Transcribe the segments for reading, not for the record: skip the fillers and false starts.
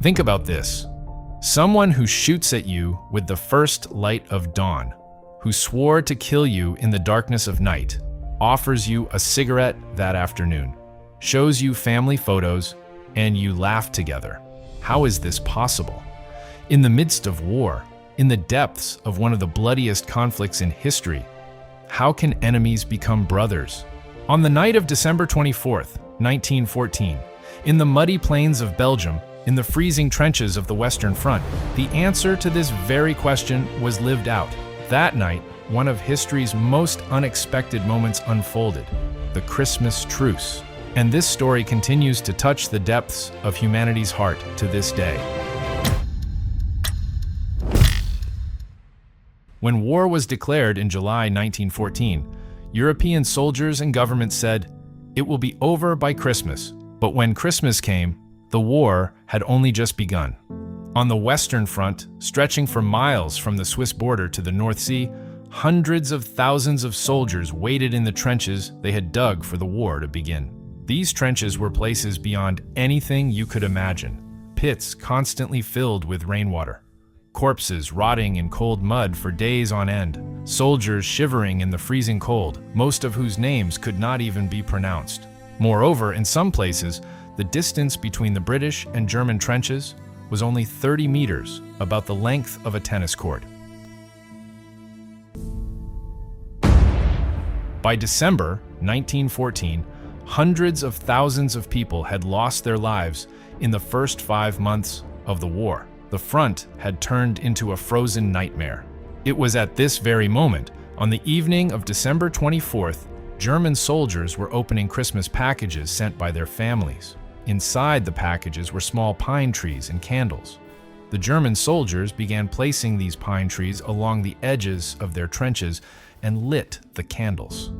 Think about this. Someone who shoots at you with the first light of dawn, who swore to kill you in the darkness of night, offers you a cigarette that afternoon, shows you family photos, and you laugh together. How is this possible? In the midst of war, in the depths of one of the bloodiest conflicts in history, how can enemies become brothers? On the night of December 24th, 1914, in the muddy plains of Belgium, in the freezing trenches of the Western Front, the answer to this very question was lived out. That night, one of history's most unexpected moments unfolded, the Christmas Truce. And this story continues to touch the depths of humanity's heart to this day. When war was declared in July 1914, European soldiers and governments said, "It will be over by Christmas." But when Christmas came, the war had only just begun. On the Western Front, stretching for miles from the Swiss border to the North Sea, hundreds of thousands of soldiers waited in the trenches they had dug for the war to begin. These trenches were places beyond anything you could imagine, pits constantly filled with rainwater, corpses rotting in cold mud for days on end, soldiers shivering in the freezing cold, most of whose names could not even be pronounced. Moreover, in some places, the distance between the British and German trenches was only 30 meters, about the length of a tennis court. By December 1914, hundreds of thousands of people had lost their lives in the first 5 months of the war. The front had turned into a frozen nightmare. It was at this very moment, on the evening of December 24th, German soldiers were opening Christmas packages sent by their families. Inside the packages were small pine trees and candles. The German soldiers began placing these pine trees along the edges of their trenches and lit the candles.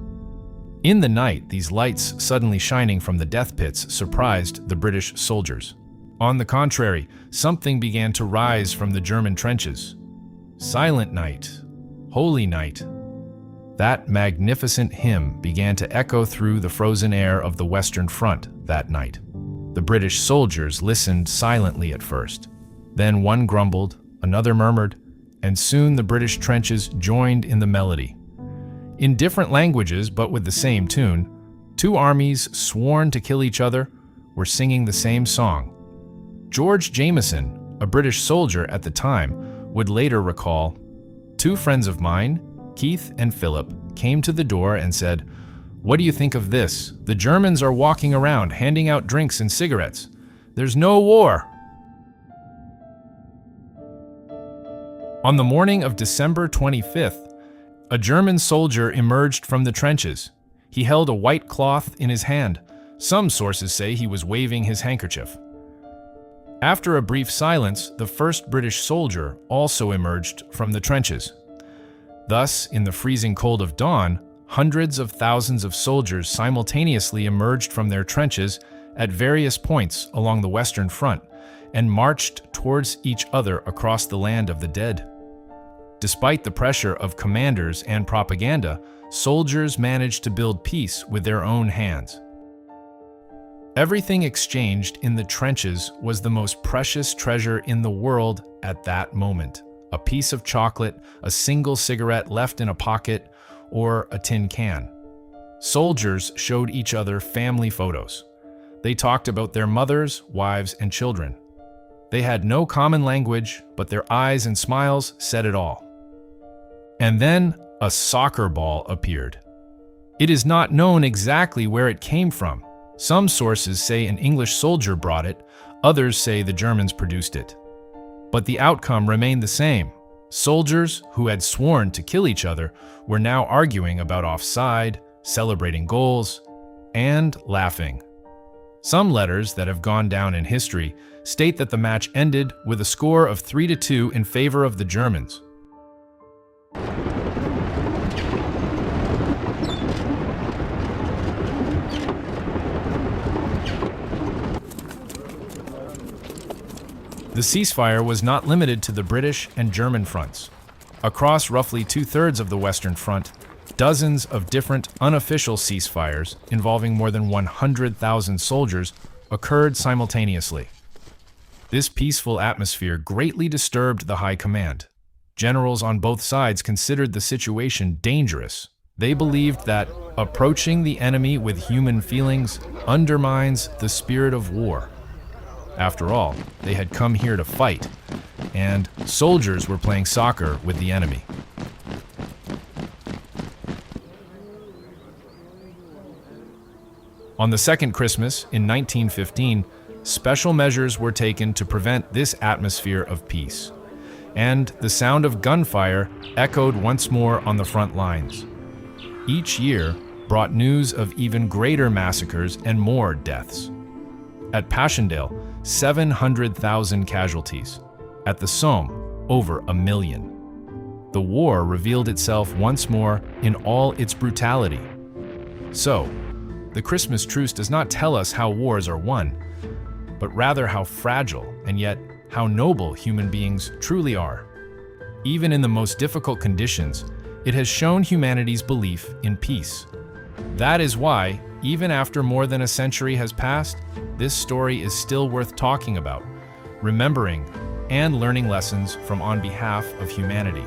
In the night, these lights suddenly shining from the death pits surprised the British soldiers. On the contrary, something began to rise from the German trenches. Silent night, holy night. That magnificent hymn began to echo through the frozen air of the Western Front that night. The British soldiers listened silently at first. Then one grumbled, another murmured, and soon the British trenches joined in the melody. In different languages, but with the same tune, two armies sworn to kill each other were singing the same song. George Jameson, a British soldier at the time, would later recall, "Two friends of mine, Keith and Philip, came to the door and said, 'What do you think of this? The Germans are walking around handing out drinks and cigarettes. There's no war.'" On the morning of December 25th, a German soldier emerged from the trenches. He held a white cloth in his hand. Some sources say he was waving his handkerchief. After a brief silence, the first British soldier also emerged from the trenches. Thus, in the freezing cold of dawn, hundreds of thousands of soldiers simultaneously emerged from their trenches at various points along the Western Front and marched towards each other across the land of the dead. Despite the pressure of commanders and propaganda, soldiers managed to build peace with their own hands. Everything exchanged in the trenches was the most precious treasure in the world at that moment. A piece of chocolate, a single cigarette left in a pocket, or a tin can. Soldiers showed each other family photos. They talked about their mothers, wives, and children. They had no common language, but their eyes and smiles said it all. And then a soccer ball appeared. It is not known exactly where it came from. Some sources say an English soldier brought it, others say the Germans produced it. But the outcome remained the same. Soldiers who had sworn to kill each other were now arguing about offside, celebrating goals, and laughing. Some letters that have gone down in history state that the match ended with a score of 3-2 in favor of the Germans. The ceasefire was not limited to the British and German fronts. Across roughly 2/3 of the Western Front, dozens of different unofficial ceasefires involving more than 100,000 soldiers occurred simultaneously. This peaceful atmosphere greatly disturbed the high command. Generals on both sides considered the situation dangerous. They believed that approaching the enemy with human feelings undermines the spirit of war. After all, they had come here to fight, and soldiers were playing soccer with the enemy. On the second Christmas, in 1915, special measures were taken to prevent this atmosphere of peace, and the sound of gunfire echoed once more on the front lines. Each year brought news of even greater massacres and more deaths. At Passchendaele, 700,000 casualties. At the Somme, over 1 million. The war revealed itself once more in all its brutality. So, the Christmas Truce does not tell us how wars are won, but rather how fragile and yet how noble human beings truly are. Even in the most difficult conditions, it has shown humanity's belief in peace. That is why, even after more than a century has passed, this story is still worth talking about, remembering, and learning lessons from on behalf of humanity.